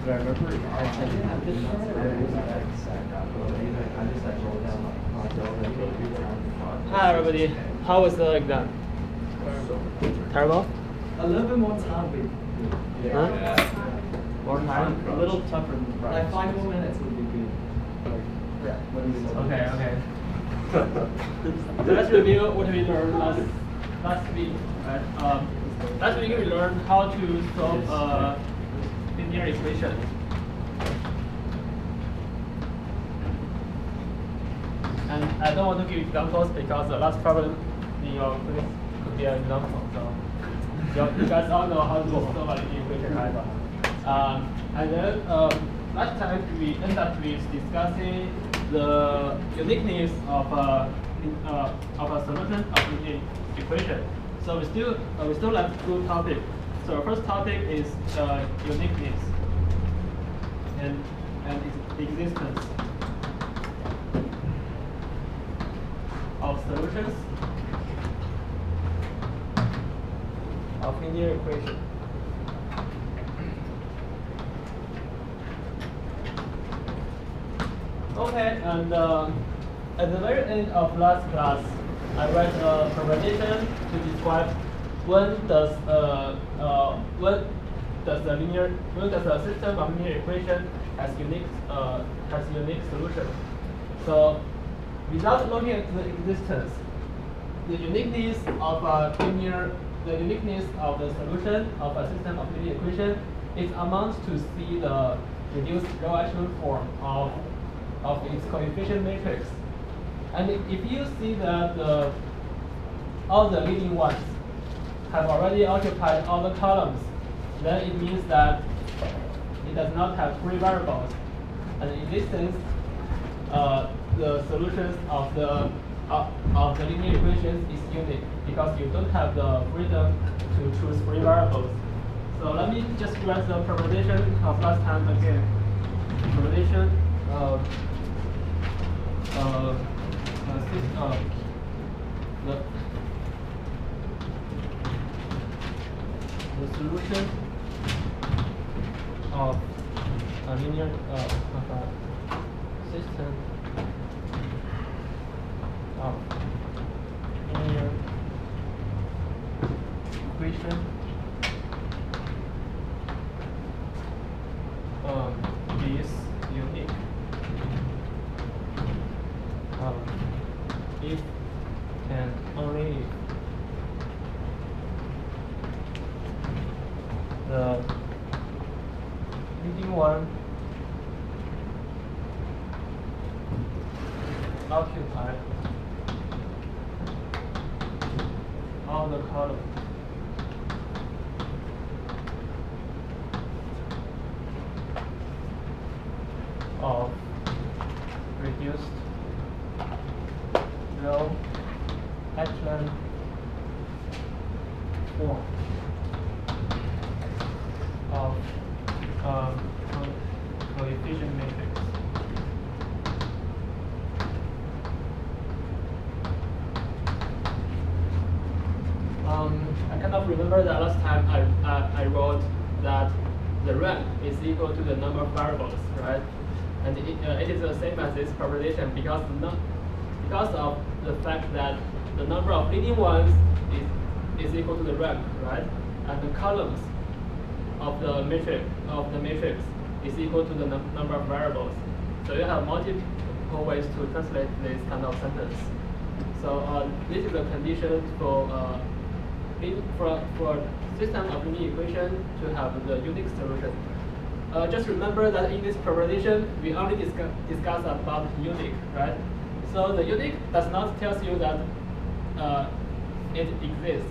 But I remember I had this Hi everybody, how was the exam? Terrible? a little bit more time. Huh? More time? A little tougher than the Like 5 more minutes would be good. Okay. So let's review what we learned last week. Right? Last week we learned how to solve a linear equation. And I don't want to give examples because the last problem in your quiz could be an example. So you guys all know how to solve a linear equation, right? And then last time we ended up with discussing the uniqueness of a solution of linear equation. So we still have 2 topics. So our first topic is uniqueness and its existence of solutions of linear equation. Okay, and at the very end of last class, I read a presentation to describe when does a system of linear equation has unique solution. So without looking at the existence, the uniqueness of the solution of a system of linear equation is amounts to see the reduced real echelon form of its coefficient matrix. And if you see that all the leading ones have already occupied all the columns, then it means that it does not have free variables. And in this sense, the solutions of the linear equations is unique because you don't have the freedom to choose free variables. So let me just write the presentation of last time again. Presentation the solution of a linear system of linear equation is unique if and only if the leading one occupy all the columns of reduced row echelon form of coefficient matrix. I kind of remember that last time I wrote that the rank is equal to the number of variables, right? And it is the same as this proposition because of the fact that the number of leading ones is equal to the rank, right? And the columns of the matrix is equal to the number of variables. So you have multiple ways to translate this kind of sentence. So this is a condition for system of linear equation to have the unique solution. Just remember that in this proposition we only discuss about unique, right? So the unique does not tell you that it exists.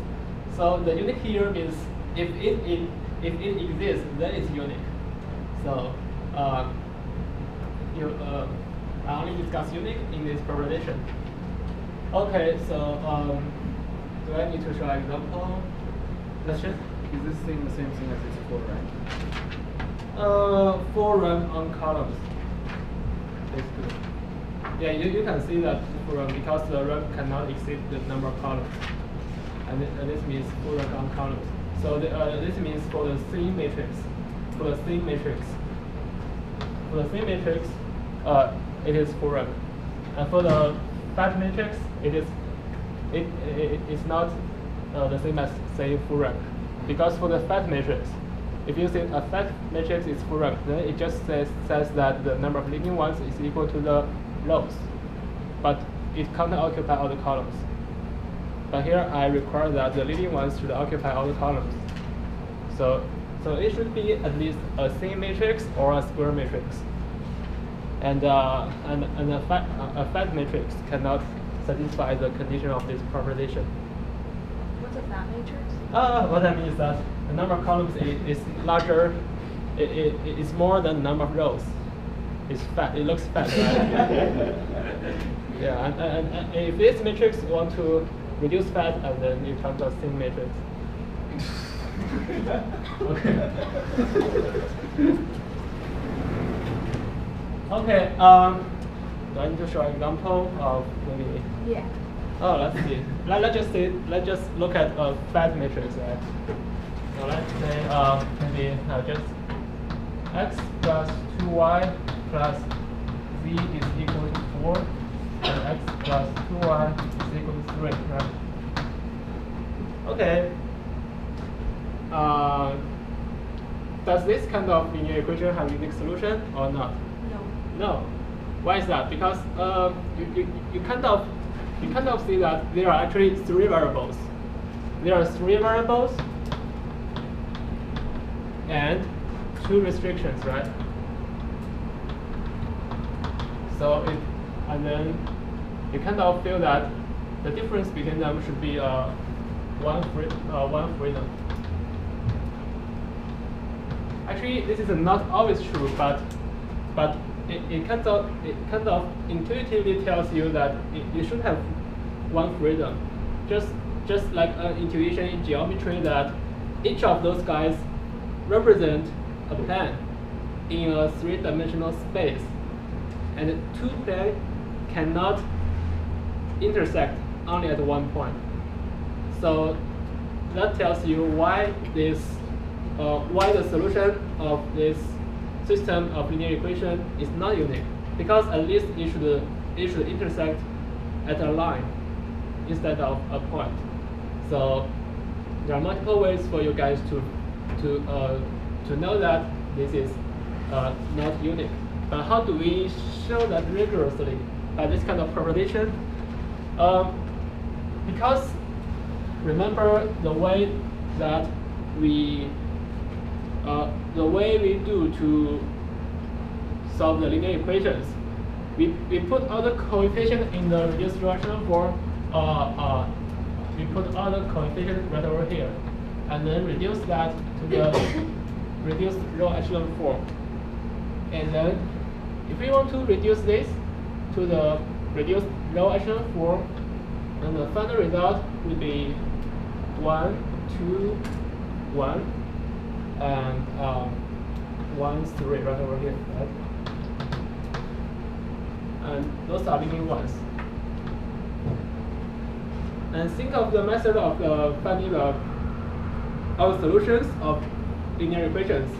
So the unique here means if it exists, then it's unique. So I only discuss unique in this proposition. Okay, so do I need to show an example? Let's check. Is this thing the same thing as its 4 rank? 4 rank on columns. Basically. Yeah, you can see that because the rank cannot exceed the number of columns. And this means 4 rank on columns. So this means for the thin matrix, for the C matrix, it is full rank. And for the fat matrix, it's not the same as say full rank, because for the fat matrix, if you say a fat matrix is full rank, then it just says that the number of leading ones is equal to the rows, but it can't occupy all the columns. But here I require that the leading ones should occupy all the columns. So it should be at least a C matrix or a square matrix. And a fat matrix cannot satisfy the condition of this proposition. What's a fat matrix? What I mean is that the number of columns is larger. It's more than the number of rows. It's fat. It looks fat, right? Yeah, and if this matrix you want to reduce fat, and then you come to a thin matrix. Okay. Okay. Do I need to show an example of maybe? Yeah. Oh, let's see. Let's just look at a fat matrix, right? So let's say maybe just x plus 2y plus z is equal to 4, and x plus 2y is equal to 3, right? Okay. Does this kind of linear equation have a unique solution or not? No. No. Why is that? Because you kind of see that there are actually 3 variables. There are 3 variables and 2 restrictions, right? So and then you kind of feel that the difference between them should be one freedom. Actually, this is not always true, but it kind of intuitively tells you that you should have one freedom, just like an intuition in geometry that each of those guys represent a plane in a 3-dimensional space, and 2 planes cannot intersect only at one point. So that tells you why the solution of this system of linear equation is not unique, because at least it should intersect at a line instead of a point. So there are multiple ways for you guys to know that this is not unique. But how do we show that rigorously by this kind of proposition? Because remember the way that we do to solve the linear equations. We put all the coefficients in the reduced row echelon form. We put all the coefficients right over here, and then reduce that to the reduced row echelon form. And then, if we want to reduce this to the reduced row echelon form, then the final result will be 1, 2, 1. And 1, 3 right over here, right? And those are leading ones. And think of the method of finding our solutions of linear equations.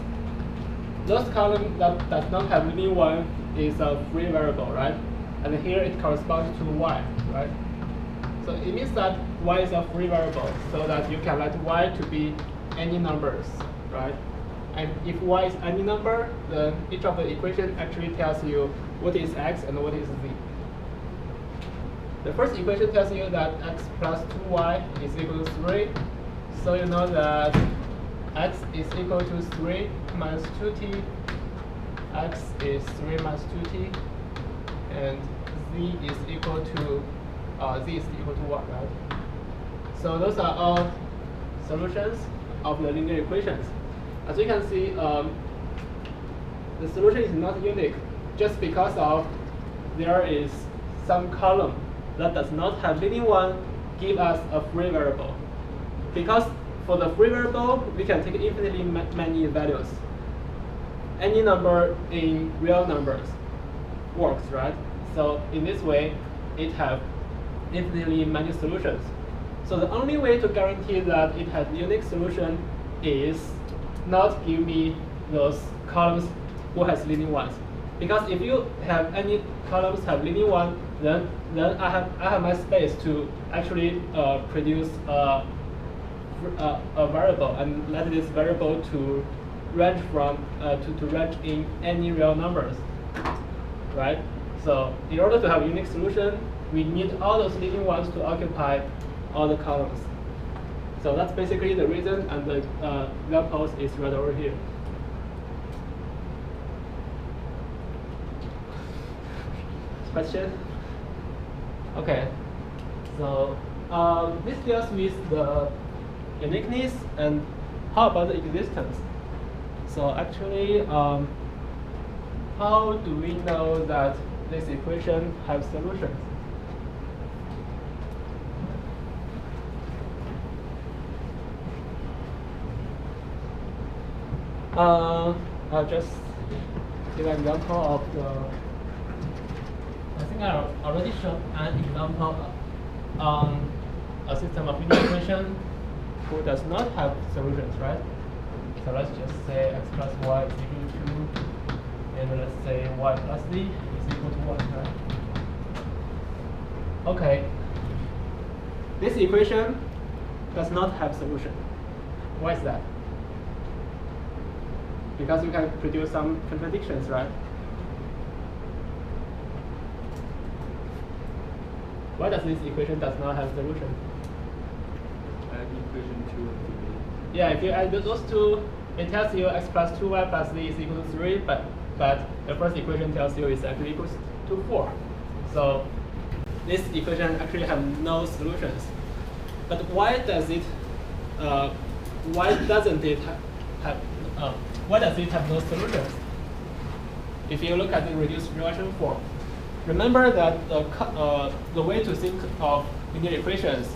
Those columns that does not have leading one is a free variable, right? And here it corresponds to y, right? So it means that y is a free variable, so that you can let y to be any numbers, right? And if y is any number, then each of the equation actually tells you what is x and what is z. The first equation tells you that x plus 2y is equal to 3. So you know that x is equal to 3 minus 2t. X is 3 minus 2t. And z is equal to 1, right? So those are all solutions of the linear equations. As you can see, the solution is not unique just because of there is some column that does not have leading one give us a free variable. Because for the free variable, we can take infinitely many values. Any number in real numbers works, right? So in this way, it has infinitely many solutions. So the only way to guarantee that it has unique solution is not give me those columns who has leading ones. Because if you have any columns have leading one, then I have my space to actually produce a variable and let this variable to range from to range in any real numbers, right? So in order to have a unique solution, we need all those leading ones to occupy all the columns. So that's basically the reason, and the example is right over here. Question? Okay. So this deals with the uniqueness, and how about the existence? So actually, how do we know that this equation has solutions? I'll just give an example of the. I think I already showed an example on a system of linear equation who does not have solutions, right? So let's just say x plus y is equal to 2, and let's say y plus z is equal to 1, right? Okay. This equation does not have solution. Why is that? Because we can produce some contradictions, right? Why does this equation does not have solution? Add equation 2 and 3. Yeah, if you add those two, it tells you x plus 2y plus z is equal to 3, but the first equation tells you it's actually equals to 4. So this equation actually have no solutions. But why does it? Why doesn't it have? Why does it have no solutions? If you look at the reduced relation form, remember that the way to think of linear equations,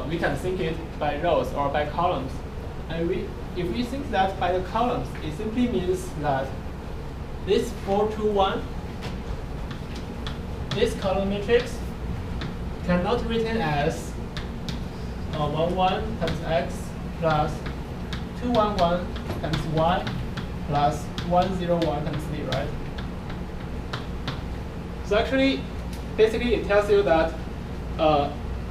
we can think it by rows or by columns. And if we think that by the columns, it simply means that this 4, 2, 1, this column matrix cannot be written as 1, 1 times x plus 2, 1, 1 times y plus 1, 0, 1 times z, right? So actually, basically it tells you that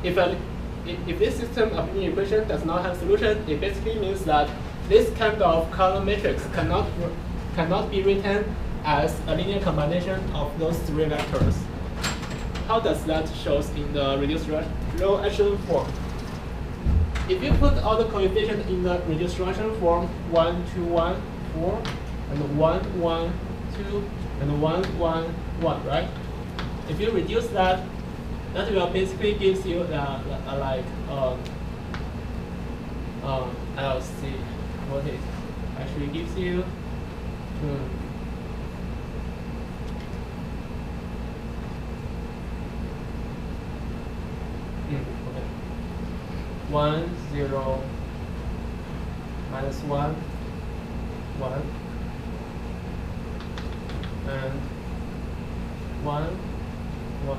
if this system of linear equation does not have solution, it basically means that this kind of column matrix cannot be written as a linear combination of those 3 vectors. How does that shows in the reduced row echelon form? If you put all the coefficients in the reduced row echelon form, 1, 2, 1, 4, and 1, 1, 2, and 1, 1, 1, right? If you reduce that, that will basically gives you I'll see what it actually gives you. Okay. 1, 0, minus 1, 1, and 1, 1,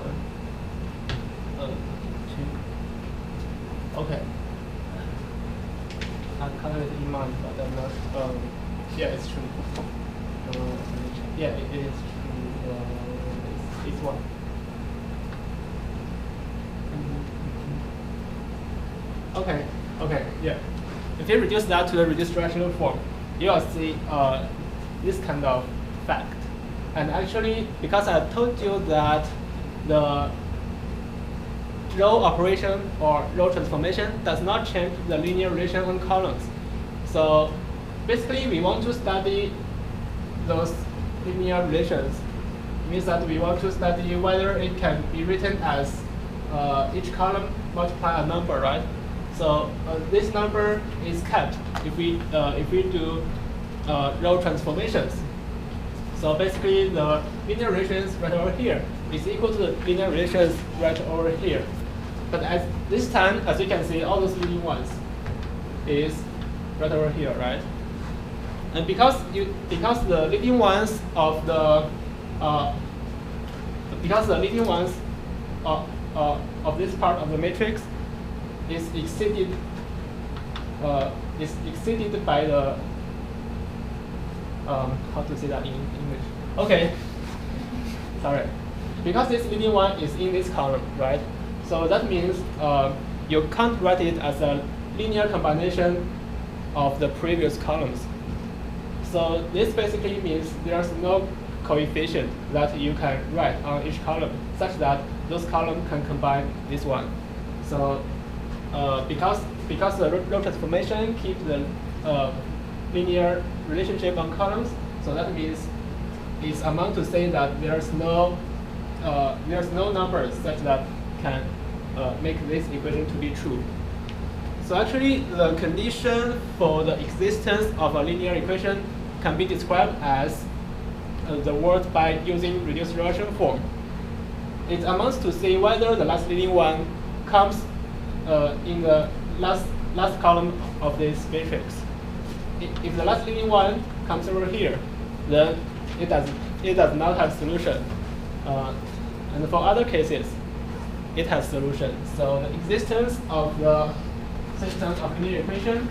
2. Okay. I'm kind of in mind, but I'm not. Yeah, it's true. Yeah, it is true. It's 1. Okay. Okay. Yeah. If you reduce that to the reduced rational form, you will see this kind of fact. And actually, because I told you that the row operation or row transformation does not change the linear relation on columns. So basically, we want to study those linear relations. It means that we want to study whether it can be written as each column multiply a number, right? So this number is kept if we do row transformations. So basically, the linear relations right over here is equal to the linear relations right over here. But at this time, as you can see, all those leading ones is right over here, right? And because the leading ones of the of this part of the matrix is exceeded by the how to say that in English? Okay, sorry, because this leading one is in this column, right? So that means you can't write it as a linear combination of the previous columns. So this basically means there's no coefficient that you can write on each column such that those columns can combine this one. So because the row transformation keeps the linear relationship on columns, so that means it's amount to say that there's no numbers such that can make this equation to be true. So actually, the condition for the existence of a linear equation can be described as the word by using reduced row echelon form. It amounts to say whether the last leading one comes in the last column of this matrix. If the last leading one comes over here, then it does not have solution. And for other cases, it has solution. So the existence of the system of linear equation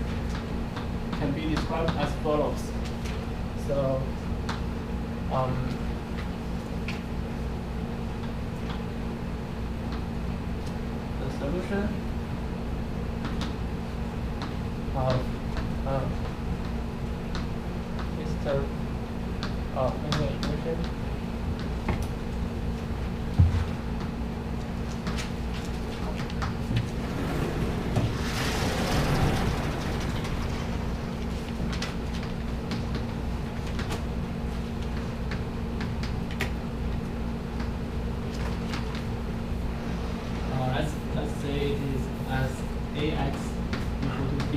can be described as follows. So the solution of system of linear equation let's say it is as ax equal to b.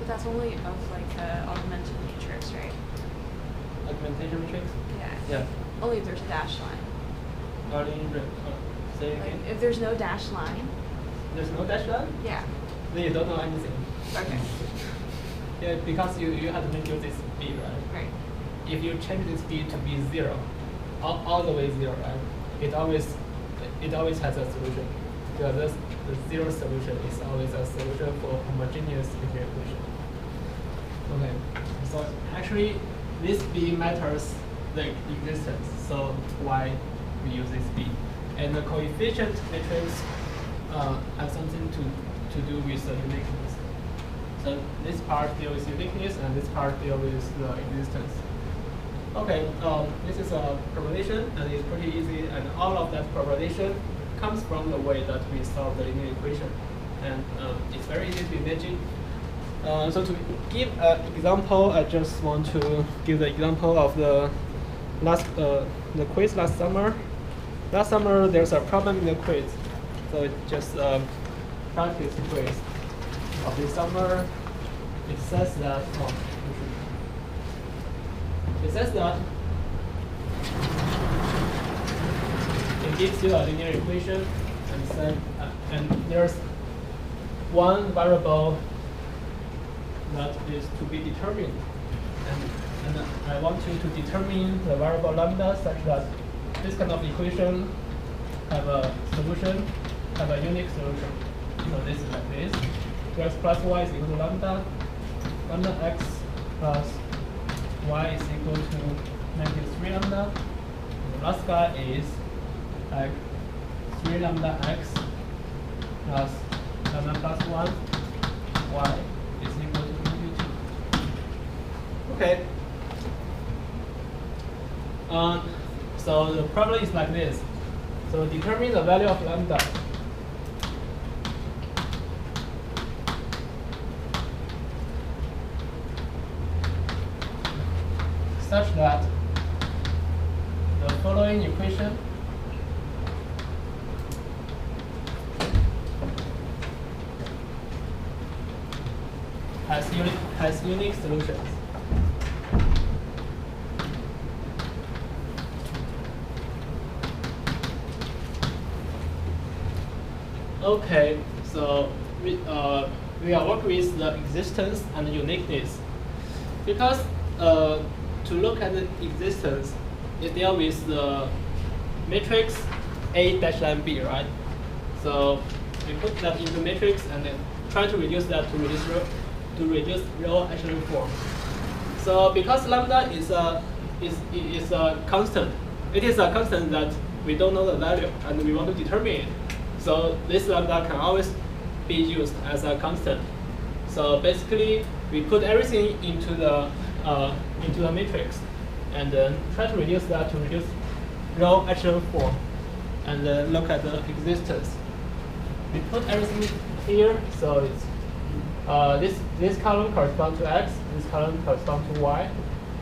That's only of like the augmented matrix, right? Augmentation matrix? Yeah. Yeah. Only if there's a dashed line. Say Like again. if there's no dashed line. There's no dash line? Yeah. Then you don't know anything. Okay. Yeah, because you have to make use this b, right? Right. If you change this b to be 0, all the way 0, right? It always has a solution. Because the 0 solution is always a solution for homogeneous linear equation. Okay. So actually, this b matters the existence. So why we use this b? And the coefficient matrix has something to do with the uniqueness. So this part deals with uniqueness, and this part deals with the existence. Okay, this is a propagation, and it's pretty easy. And all of that propagation comes from the way that we solve the linear equation, and it's very easy to imagine. So to give an example, I just want to give the example of the quiz last summer. Last summer, there's a problem in the quiz. So it just practice quiz of this summer. It says that it gives you a linear equation, and there's one variable that is to be determined, and I want you to determine the variable lambda such that this kind of equation have a solution, have a unique solution. So this is like this. X plus y is equal to lambda x plus y is equal to -3 lambda. And the last guy is like 3 lambda x plus lambda plus 1 y is equal to -2. Okay. So the problem is like this. So determine the value of lambda. such that the following equation has unique solutions. Okay, so we are working with the existence and uniqueness, because to look at the existence, it deals with the matrix A dash line B, right? So we put that into matrix and then try to reduce that to reduce row echelon form. So because lambda is a constant, it is a constant that we don't know the value and we want to determine it. So this lambda can always be used as a constant. So basically, we put everything into the matrix, and then try to reduce that to reduce row echelon form, and then look at the existence. We put everything here, so it's this column corresponds to x, this column corresponds to y,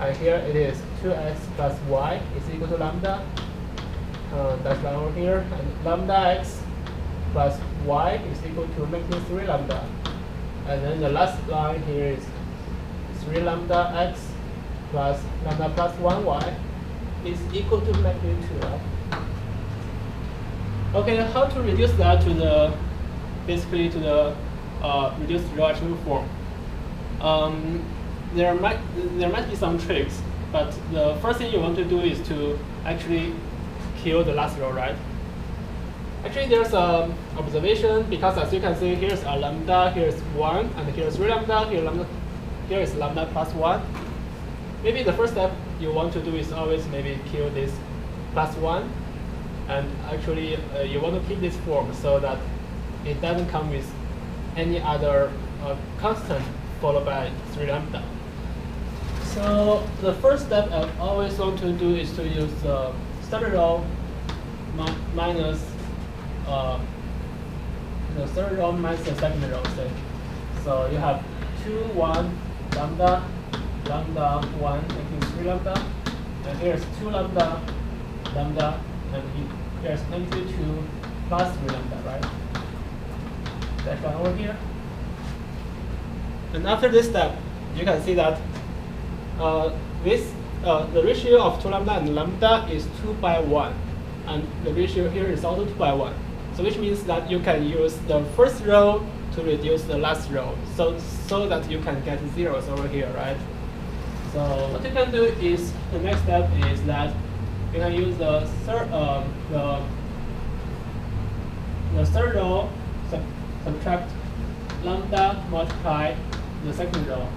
and here it is 2x plus y is equal to lambda. That's line over here, and lambda x plus y is equal to magnitude 3 lambda. And then the last line here is 3 lambda x plus lambda plus 1y is equal to magnitude 2, right? Okay, how to reduce that to the, basically to the reduced row echelon form? There might be some tricks, but the first thing you want to do is to actually kill the last row, right? Actually, there's an observation, because as you can see, here's a lambda, here's 1, and here's 3 lambda, here is lambda plus 1. Maybe the first step you want to do is always maybe kill this plus 1, and actually you want to keep this form so that it doesn't come with any other constant followed by 3 lambda. So the first step I always want to do is to use the starter row minus the third row minus the second row, say. So you have 2, 1, lambda, lambda, 1, making 3 lambda, and here's 2 lambda, lambda, and here's magnitude 2 plus 3 lambda, right? That's one over here. And after this step, you can see that the ratio of 2 lambda and lambda is 2 by 1, and the ratio here is also 2 by 1. So which means that you can use the first row to reduce the last row, so that you can get zeros over here, right? So what you can do is, the next step is that you can use the third row, subtract lambda, multiply the second row,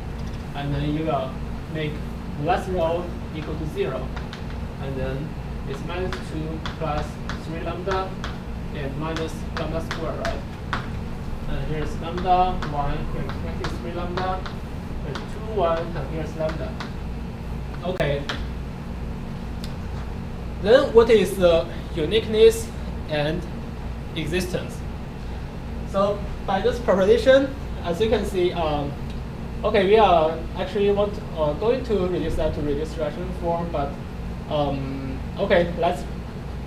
and then you will make the last row equal to 0, and then it's minus 2 plus 3 lambda and minus lambda square, right? And here's lambda 1, here's negative 3 lambda, here's 2, 1, and here's lambda. Okay. Then what is the uniqueness and existence? So by this proposition, as you can see, okay, we are actually going to reduce that to reduced row echelon form, but okay, let's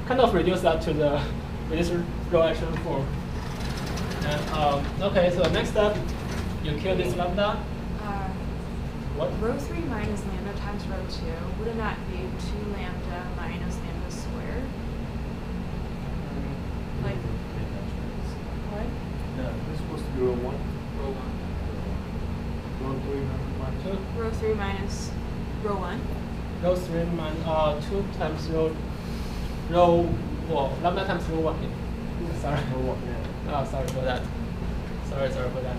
kind of reduce that to the reduced row echelon form. And okay, so next step, you kill this lambda. What? Row 3 minus lambda times row 2, wouldn't that be 2 lambda minus lambda squared? Like, what? Yeah, this is supposed to be row 1. Row 1. Row 3 minus 1. 2. Row 3 minus row 1? Row 3 minus 2 times well, lambda times row 1. Sorry. Row 1, yeah. Oh, sorry for that. Sorry for that.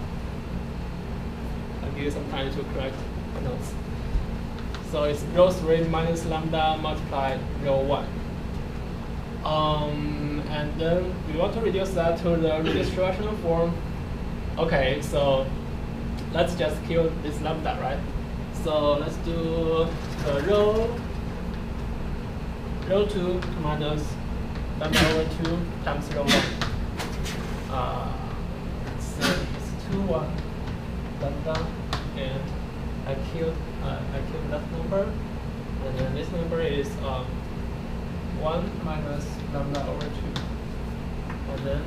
I'll give you some time to correct notes. So it's row 3 minus lambda multiplied row 1. And then we want to reduce that to the reduced row echelon form. Okay, so let's just kill this lambda, right? So let's do the row 2 minus lambda over 2 times row 1. Let's say it's 2, 1 lambda, and I killed that number, number is 1 minus lambda over 2. And then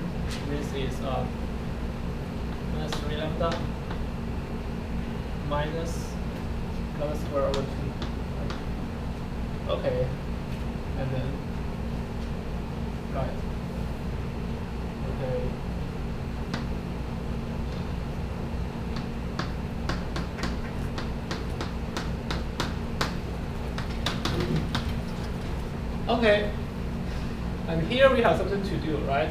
this is minus 3 lambda minus lambda square over 2. Okay. And then, right. Okay. Okay, and here we have something to do, right?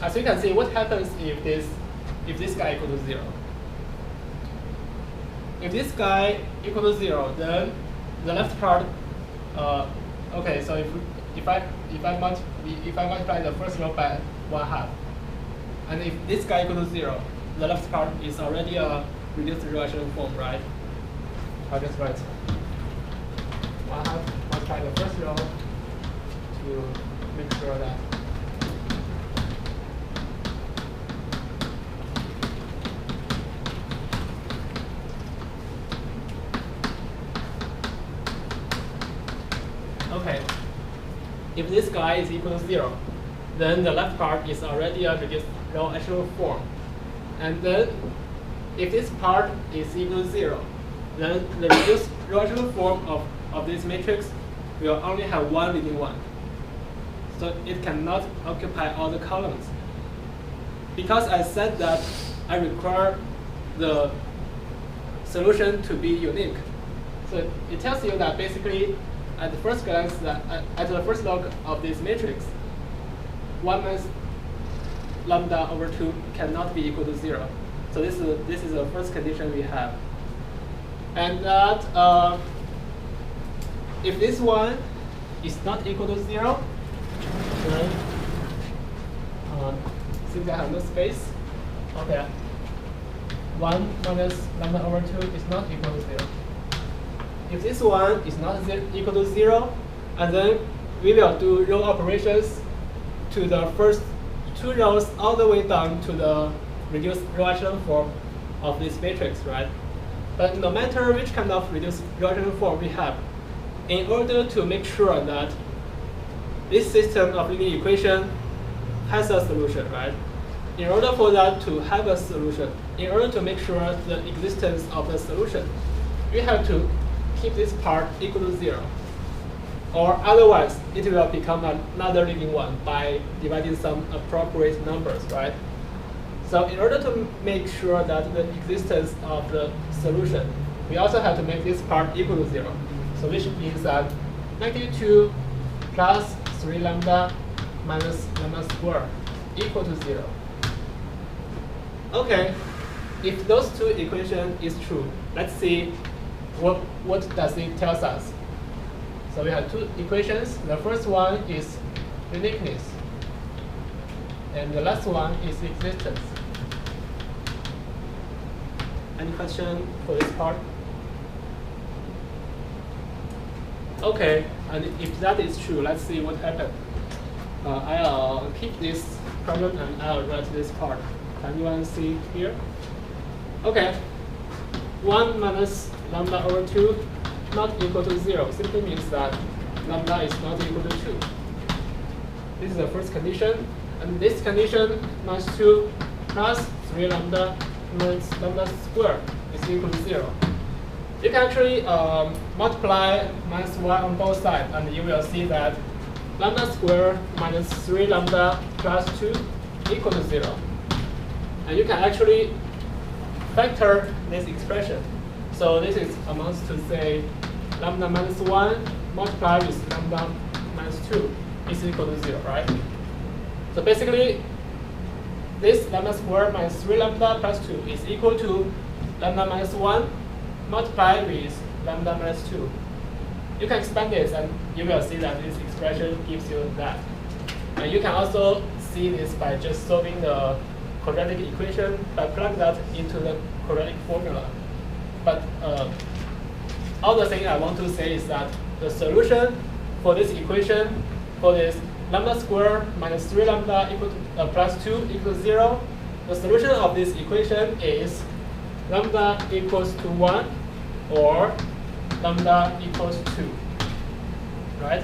As you can see, what happens if this guy equal to 0? If this guy equal to 0, then the left part. Okay, so if I multiply the first row by 1/2, and if this guy equal to 0, the left part is already a reduced row echelon form, right? I'll just write 1/2 multiply the first row to make sure that okay. If this guy is equal to 0, then the left part is already a reduced row echelon form. And then if this part is equal to 0, then the reduced row echelon form of this matrix will only have one leading one. So it cannot occupy all the columns. Because I said that I require the solution to be unique. So it tells you that basically at the first glance, that at the first log of this matrix, 1 minus lambda over 2 cannot be equal to 0. So this is the first condition we have. And that if this one is not equal to 0, then since I have no space, okay, 1 minus lambda over 2 is not equal to 0. If this one is not equal to 0, and then we will do row operations to the first 2 rows all the way down to the reduced row echelon form of this matrix, right? But no matter which kind of reduced row echelon form we have, in order to make sure that this system of linear equation has a solution, right? In order for that to have a solution, in order to make sure the existence of the solution, we have to keep this part equal to 0. Or otherwise, it will become another leading one by dividing some appropriate numbers, right? So in order to make sure that the existence of the solution, we also have to make this part equal to 0. So which means that -2 plus 3 lambda minus lambda square equal to 0. Okay, if those two equations is true, let's see what does it tell us. So we have two equations. The first one is uniqueness, and the last one is existence. Any question for this part? Okay, and if that is true, let's see what happened. I'll keep this problem and I'll write this part. Can anyone see here? Okay, 1 minus lambda over 2 not equal to 0 simply means that lambda is not equal to 2. This is the first condition, and this condition -2 plus 3 lambda minus lambda square is equal to 0. You can actually multiply -1 on both sides, and you will see that lambda square minus 3 lambda plus 2 equal to 0. And you can actually factor this expression. So this is amounts to say lambda minus 1 multiplied with lambda minus 2 is equal to 0, right? So basically, this lambda square minus 3 lambda plus 2 is equal to lambda minus 1 multiplied with lambda minus 2. You can expand this, and you will see that this expression gives you that. And you can also see this by just solving the quadratic equation by plug that into the quadratic formula. But all the thing I want to say is that the solution for this equation, for this lambda square minus 3 lambda equal to, plus 2 equals 0, the solution of this equation is lambda equals to 1 or lambda equals 2, right?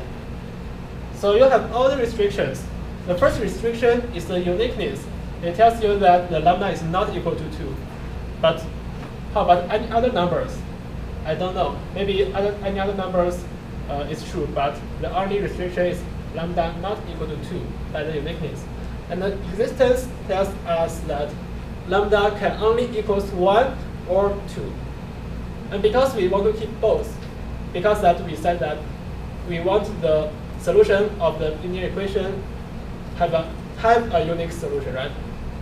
So you have all the restrictions. The first restriction is the uniqueness. It tells you that the lambda is not equal to 2. But how about any other numbers? I don't know. Maybe any other numbers is true, but the only restriction is lambda not equal to 2 by the uniqueness. And the existence tells us that lambda can only equals 1 or 2. And because we want to keep both, because that we said that we want the solution of the linear equation have a unique solution, right?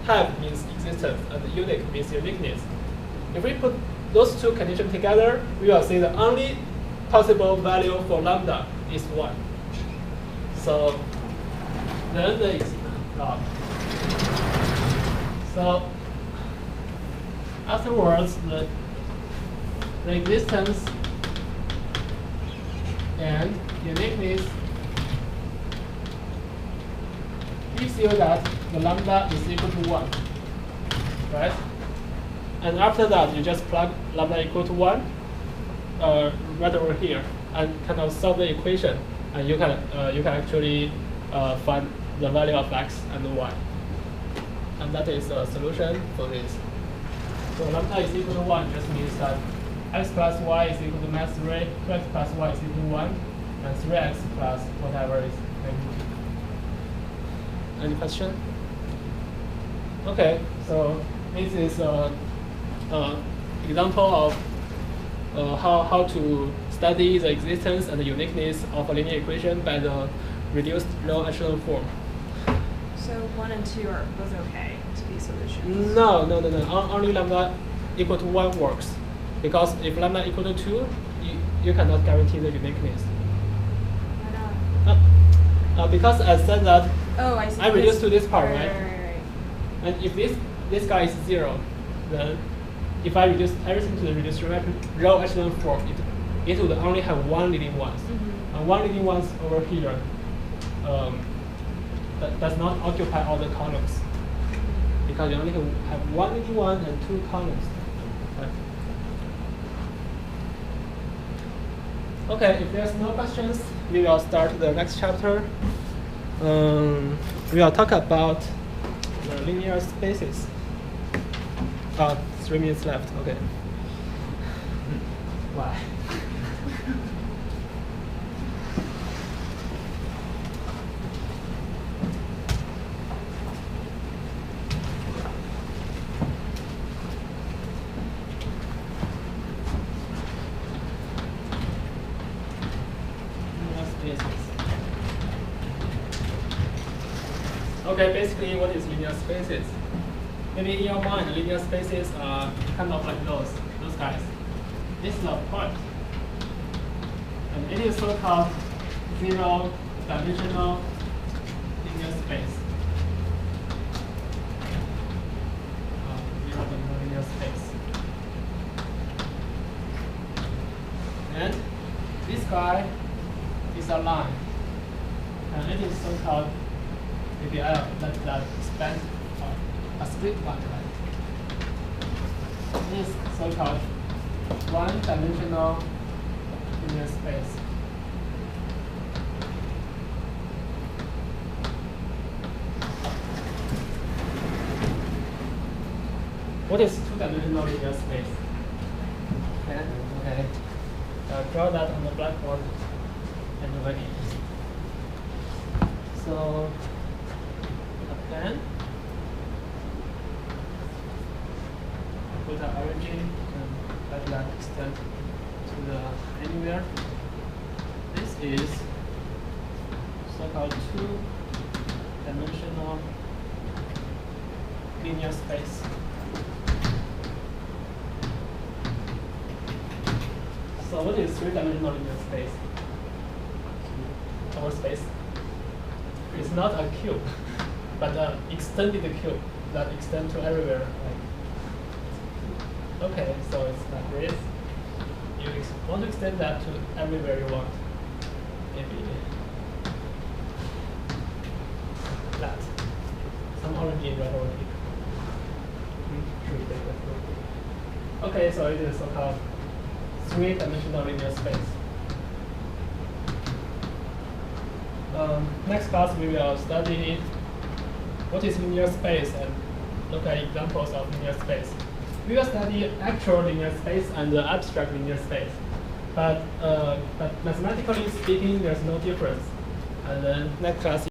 Have means existence, and unique means uniqueness. If we put those two conditions together, we will see the only possible value for lambda is 1. So then so afterwards the existence and uniqueness gives you that the lambda is equal to 1, right? And after that, you just plug lambda equal to 1 right over here and kind of solve the equation, and you can actually find the value of x and y, and that is a solution for this. So lambda is equal to 1 just means that x plus y is equal to max 3, 2x plus y is equal to 1, and 3x plus whatever is equal to 2. Any question? Okay, so this is example of how to study the existence and the uniqueness of a linear equation by the reduced low echelon form. So 1 and 2 are both okay to be solutions? No. Only lambda equal to 1 works. Because if lambda equal to 2, you cannot guarantee the uniqueness. Why not? Because I said that I see. I reduced to this part, right? Right. And if this guy is 0, then if I reduce everything to the reduced row echelon form, it would only have 1 leading ones. And 1 leading ones over here that does not occupy all the columns. Because you only have 1 leading one and 2 columns. Right? Okay, if there's no questions, we will start the next chapter. We will talk about the linear spaces. 3 minutes left, okay. Why? Linear spaces. Okay, basically what is linear spaces? Maybe in your mind, linear spaces are kind of like those guys. This is a point. And it is so-called zero-dimensional linear space. Zero-dimensional linear space. And this guy is a line. And it is so-called, maybe I let that expand a split one, right? This is so-called one-dimensional linear space. What is two-dimensional linear space? Okay. Draw that on the blackboard anyway. So, a pen. Put the origin and let that extend to the anywhere. This is so-called two-dimensional linear space. So what is three-dimensional linear space? Our space. It's not a cube, but an extended cube that extends to everywhere. Okay, so it's like this. You want to extend that to everywhere you want. Maybe that. Some origin right over here. Okay, so it is so-called three-dimensional linear space. Next class, we will study what is linear space and look at examples of linear space. We will study actual linear space and abstract linear space. But mathematically speaking, there's no difference. And then next class,